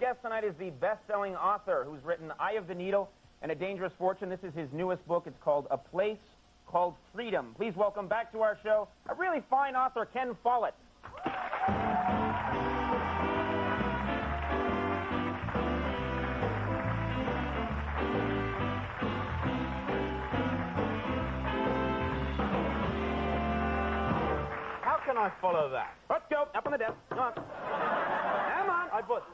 guest tonight is the best-selling author who's written Eye of the Needle and A Dangerous Fortune. This is his newest book. It's called A Place Called Freedom. Please welcome back to our show a really fine author, Ken Follett. How can I follow that? Let's go. Up on the desk. Come on. Come on.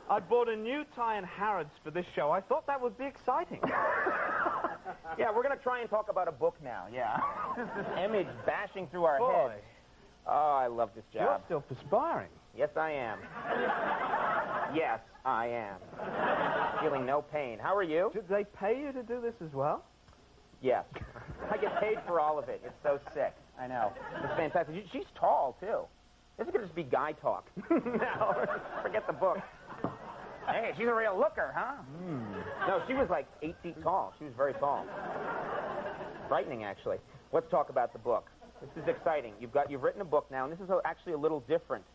I bought a new tie in Harrods for this show. I thought that would be exciting. Yeah, we're going to try and talk about a book now, yeah. This image bashing through our Boy. heads. Oh, I love this You're job. still perspiring. Yes, I am. Yes, I am. Feeling no pain. How are you? Did they pay you to do this as well? Yes. I get paid for all of it. It's so sick. I know. It's fantastic. She's tall, too. This could just be guy talk. No, forget the book. Hey, she's a real looker, huh? No, she was like 8 feet tall. She was very tall. Frightening, actually. Let's talk about the book. This is exciting. You've written a book now, and this is actually a little different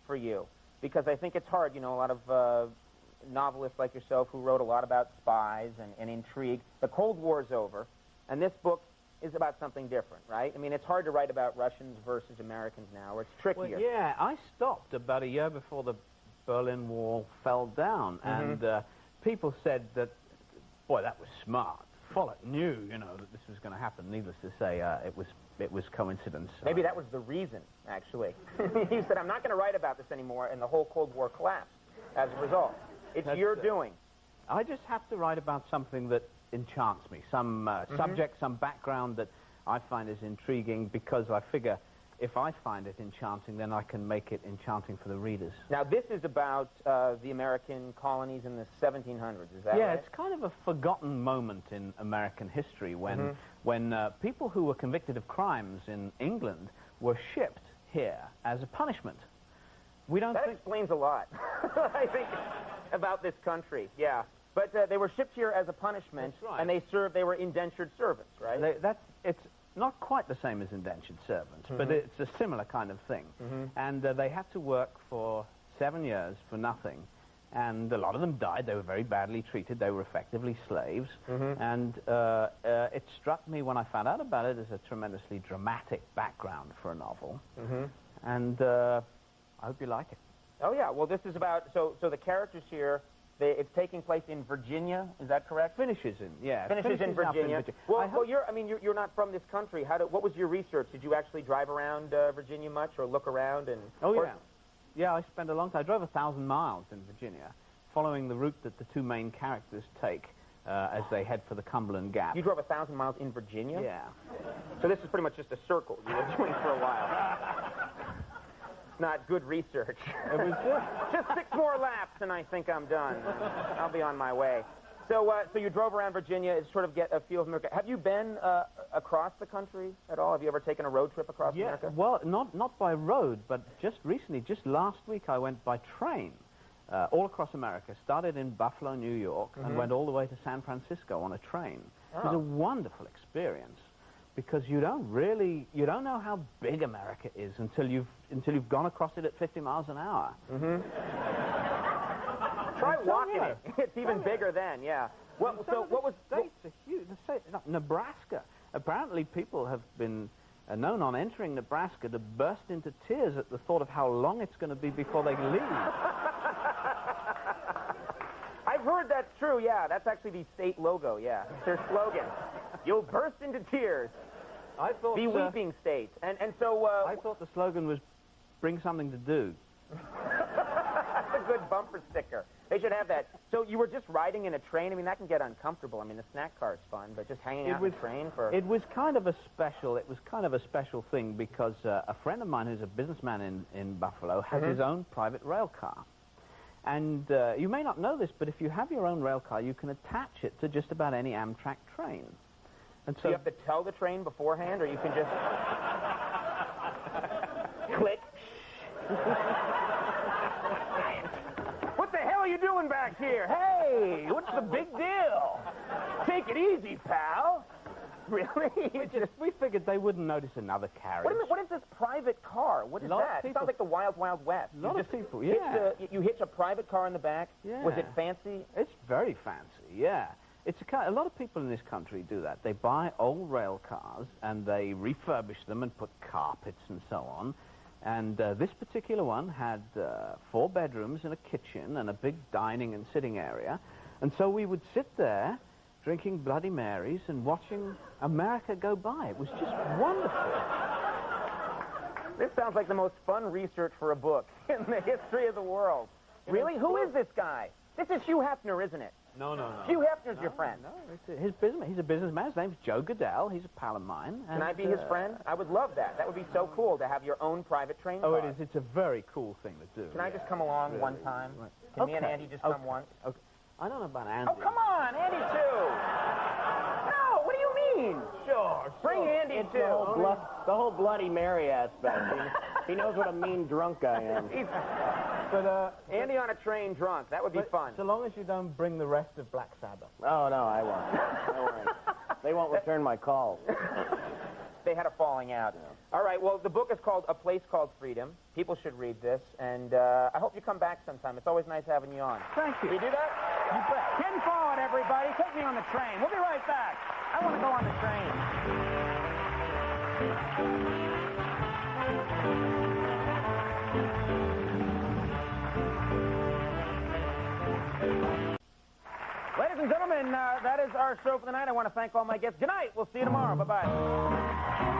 for you, because I think it's hard. You know, a lot of novelists like yourself who wrote a lot about spies and intrigue. The Cold War's over, and this book is about something different, right? I mean, it's hard to write about Russians versus Americans now, or it's trickier. Well, yeah, I stopped about a year before the Berlin Wall fell down, and people said that, boy, that was smart. Follett knew, you know, that this was going to happen. Needless to say, it was coincidence. Maybe that was the reason, actually. He said, I'm not going to write about this anymore, and the whole Cold War collapsed as a result. It's your doing. I just have to write about something that enchants me, some subject, some background that I find is intriguing, because I figure if I find it enchanting, then I can make it enchanting for the readers. Now, this is about the American colonies in the 1700s, is that right? Yeah, it's kind of a forgotten moment in American history when, people who were convicted of crimes in England were shipped here as a punishment. That explains a lot, I think, about this country, yeah. But they were shipped here as a punishment, right. And they were indentured servants, right? It's not quite the same as indentured servants, but it's a similar kind of thing. And they had to work for 7 years for nothing. And a lot of them died. They were very badly treated. They were effectively slaves. And it struck me when I found out about it as a tremendously dramatic background for a novel. And I hope you like it. Oh, yeah. Well, this is about... So the characters here... It's taking place in Virginia, is that correct? Finishes in Virginia. Well, you're not from this country. What was your research? Did you actually drive around Virginia much, or look around? Yeah, I spent a long time. I drove 1,000 miles in Virginia, following the route that the two main characters take as they head for the Cumberland Gap. You drove 1,000 miles in Virginia? Yeah. So this is pretty much just a circle you were doing for a while. Not good research. It was just 6 more laps and I think I'm done. I'll be on my way. So you drove around Virginia to sort of get a feel of America. Have you been across the country at all? Have you ever taken a road trip across America? Well, not by road, but just recently, just last week, I went by train all across America. Started in Buffalo, New York, and went all the way to San Francisco on a train. It was a wonderful experience, because you don't know how big America is until you've gone across it at 50 miles an hour. Try walking it. It's even bigger then, yeah. Well, so what was... States are huge. Nebraska. Apparently people have been known on entering Nebraska to burst into tears at the thought of how long it's going to be before they leave. I've heard that's true, yeah. That's actually the state logo, yeah. It's their slogan. You'll burst into tears. I thought... The weeping state. And so... I thought the slogan was, bring something to do. That's a good bumper sticker. They should have that. So you were just riding in a train? I mean, that can get uncomfortable. I mean, the snack car is fun, but just hanging out in a train for... It was kind of a special thing, because a friend of mine who's a businessman in Buffalo has his own private rail car. And you may not know this, but if you have your own rail car, you can attach it to just about any Amtrak train. And so you have to tell the train beforehand, or you can just... click. What the hell are you doing back here? Hey, what's the big deal? Take it easy, pal. Really? We figured they wouldn't notice another carriage. What is this private car? What is that? It sounds like the Wild Wild West. A lot of people, yeah. You hitch a private car in the back? Yeah. Was it fancy? It's very fancy, yeah. A lot of people in this country do that. They buy old rail cars and they refurbish them and put carpets and so on. And this particular one had 4 bedrooms and a kitchen and a big dining and sitting area. And so we would sit there drinking Bloody Marys and watching America go by. It was just wonderful. This sounds like the most fun research for a book in the history of the world. Really? Who is this guy? This is Hugh Hefner, isn't it? No. Hugh Hefner's your friend. No, it's he's a businessman. His name's Joe Goodell. He's a pal of mine. Can I be his friend? I would love that. That would be so cool to have your own private train car. Oh, it is. It's a very cool thing to do. Can I just come along one time? Can me and Andy just come once? Okay. I don't know about Andy. Oh, come on, Andy too. No, what do you mean? Sure. Bring Andy it's too. The whole Bloody Mary aspect. He knows what a mean drunk I am. But Andy on a train drunk, that would be fun. So long as you don't bring the rest of Black Sabbath. Oh, no, I won't. Don't worry. They won't return my calls. They had a falling out. Yeah. All right, well, the book is called A Place Called Freedom. People should read this, and I hope you come back sometime. It's always nice having you on. Thank you. Can you do that? You bet. Ken Follett, everybody. Take me on the train. We'll be right back. I want to go on the train. Ladies and gentlemen, that is our show for the night. I want to thank all my guests. Good night. We'll see you tomorrow. Bye-bye.